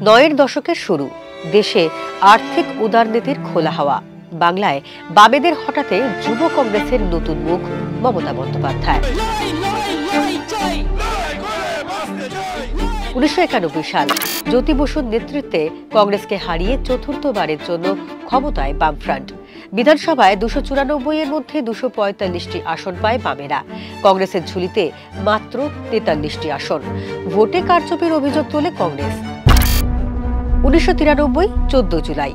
নয়ের দশকের শুরু, দেশে আর্থিক উদারনীতির খোলা হাওয়া। বাংলায় বামেদের হঠাতে যুব কংগ্রেসের নতুন মুখ মমতা বন্দ্যোপাধ্যায়। 1991 সাল, জ্যোতি বসুর নেতৃত্বে কংগ্রেসকে হারিয়ে চতুর্থবারের জন্য ক্ষমতায় বামফ্রন্ট। বিধানসভায় 294 এর মধ্যে 245টি আসন পায় বামেরা। কংগ্রেসের ঝুলিতে মাত্র 43টি আসন। ভোটে কারচুপির অভিযোগ তোলে কংগ্রেস। 1993 14 জুলাই,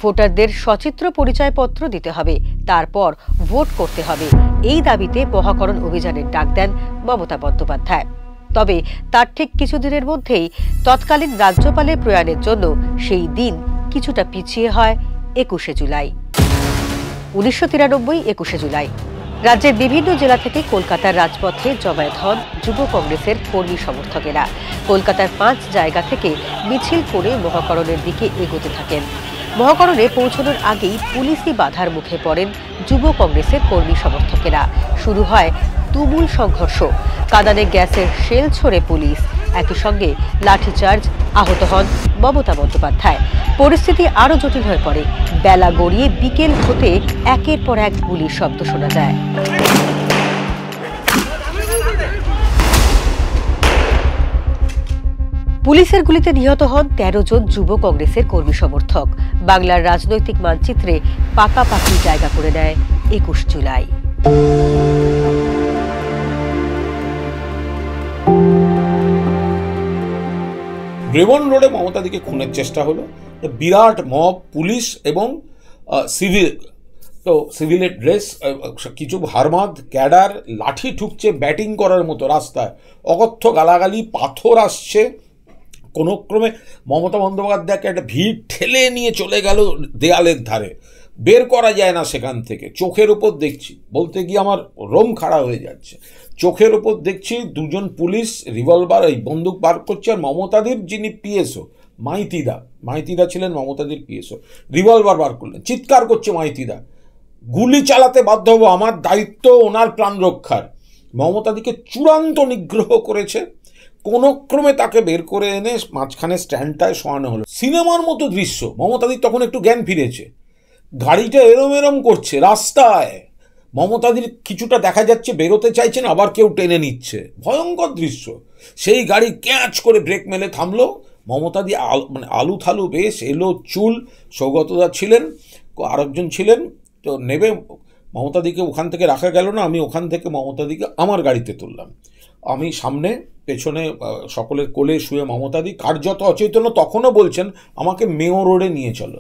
ভোটারদের সচিত্র পরিচয়পত্র দিতে হবে, তারপর ভোট করতে হবে, এই দাবিতে মহাকরণ অভিযানের ডাক দেন মমতা বন্দ্যোপাধ্যায়। তবে তার ঠিক কিছুদিনের মধ্যেই তৎকালীন রাজ্যপালের প্রয়াণের জন্য সেই দিন কিছুটা পিছিয়ে হয় 21 জুলাই। 1993 21 জুলাই, রাজ্যের বিভিন্ন জেলা থেকে কলকাতার রাজপথে জমায়েত হন যুব কংগ্রেসের কর্মী সমর্থকেরা। কলকাতার 5 জায়গা থেকে মিছিল করে মহাকরণের দিকে এগোতে থাকেন। মহাকরণে পৌঁছানোর আগেই পুলিশি বাধার মুখে পড়েন যুব কংগ্রেসের কর্মী সমর্থকেরা। শুরু হয় তুমুল সংঘর্ষ, কাঁদানে গ্যাসের শেল ছোড়ে পুলিশ, একই সঙ্গে লাঠিচার্জ, আহত হন মমতা বন্দ্যোপাধ্যায়। পরিস্থিতি আরও জটিল হয়ে পড়ে। বেলা গড়িয়ে বিকেল হতে একের পর এক গুলির শব্দ শোনা যায়। পুলিশের গুলিতে নিহত হন 13 জন যুব কংগ্রেসের কর্মী সমর্থক। বাংলার রাজনৈতিক মানচিত্রে পাকাপাকি জায়গা করে নেয় 21 জুলাই। রেবন রোডে মমতাদিকে খুনের চেষ্টা হলো। বিরাট মব, পুলিশ এবং সিভিলের ড্রেস, কিছু হারমাদ ক্যাডার লাঠি ঠুকছে ব্যাটিং করার মতো রাস্তায়, অকথ্য গালাগালি, পাথর আসছে। কোনো ক্রমে মমতা বন্দ্যোপাধ্যায়কে একটা ভিড় ঠেলে নিয়ে চলে গেল দেয়ালের ধারে, বের করা যায় না সেখান থেকে। চোখের ওপর দেখছি, বলতে গিয়ে আমার রোম খাড়া হয়ে যাচ্ছে। চোখের ওপর দেখছি দুজন পুলিশ রিভলভার, এই বন্দুক বার করছে, আর মমতাদির যিনি পিএসও মাইতিদা ছিলেন মমতাদির পিএসও, রিভলভার বার করলেন, চিৎকার করছে মাইতিদা, গুলি চালাতে বাধ্য হবো, আমার দায়িত্ব ওনার প্রাণ রক্ষার। মমতাদিকে চূড়ান্ত নিগ্রহ করেছে। কোনো ক্রমে তাকে বের করে এনে মাঝখানে স্ট্যান্ডটায় শোয়ানো হলো। সিনেমার মতো দৃশ্য। মমতাদির তখন একটু জ্ঞান ফিরেছে, গাড়িটা এরম এরম করছে রাস্তায়, মমতাদির কিছুটা দেখা যাচ্ছে বেরোতে চাইছেন, আবার কেউ টেনে নিচ্ছে, ভয়ঙ্কর দৃশ্য। সেই গাড়ি ক্যাচ করে ব্রেক মেলে থামলো। মমতাদি আলু থালু বেশ এলো, চুল, সৌগতদা ছিলেন, আরেকজন ছিলেন, তো নেবে মমতাদিকে ওখান থেকে রাখা গেল না। আমি ওখান থেকে মমতাদিকে আমার গাড়িতে তুললাম। আমি সামনে, পেছনে সকলের কোলে শুয়ে মমতাদি কার্যত অচৈতন্য, তখনও বলছেন আমাকে মেয়র রোডে নিয়ে চলো।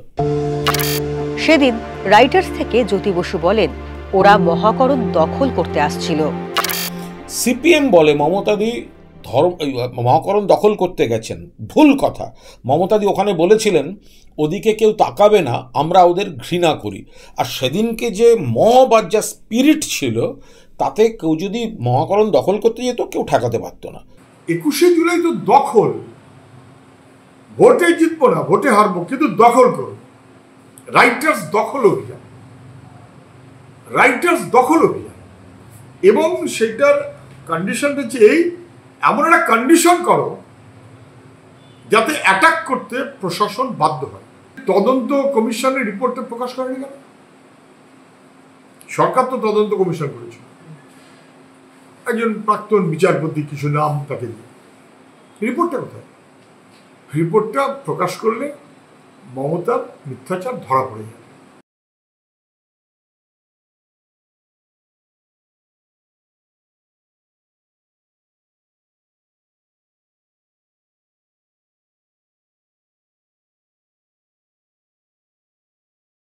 সেদিন রাইটার্স থেকে জ্যোতি বসু বলেন, ওরা মহাকরণ দখল করতে আসছিল। সিপিএম বলে মমতাদি মহাকরণ দখল করতে গেছেন, ভুল কথা। মমতাদি ওখানে বলেছিলেন ওদিকে কেউ তাকাবে না, আমরা ওদের ঘৃণা করি। আর সেদিনকে যে মব আর যা স্পিরিট ছিল, তাতে কেউ যদি মহাকরণ দখল করতে যেত কেউ ঠেকাতে পারত না। 21 জুলাই তো দখল, ভোটে জিতবো না, ভোটে হারবো, কিন্তু দখল করবো। রাইটার্স দখল অভিযান, এবং সেটার কন্ডিশনটা হচ্ছে এই, এমন একটা কন্ডিশন করো যাতে অ্যাটাক করতে প্রশাসন বাধ্য হয়। তদন্ত কমিশনের রিপোর্টে প্রকাশ করেনি কেন? সরকার তো তদন্ত কমিশন করেছে, একজন প্রাক্তন বিচারপতি কিছু নাম তাকে দিয়ে। রিপোর্টটা কোথায়? রিপোর্টটা প্রকাশ করলে মমতার মিথ্যাচার ধরা পড়ে যাবে।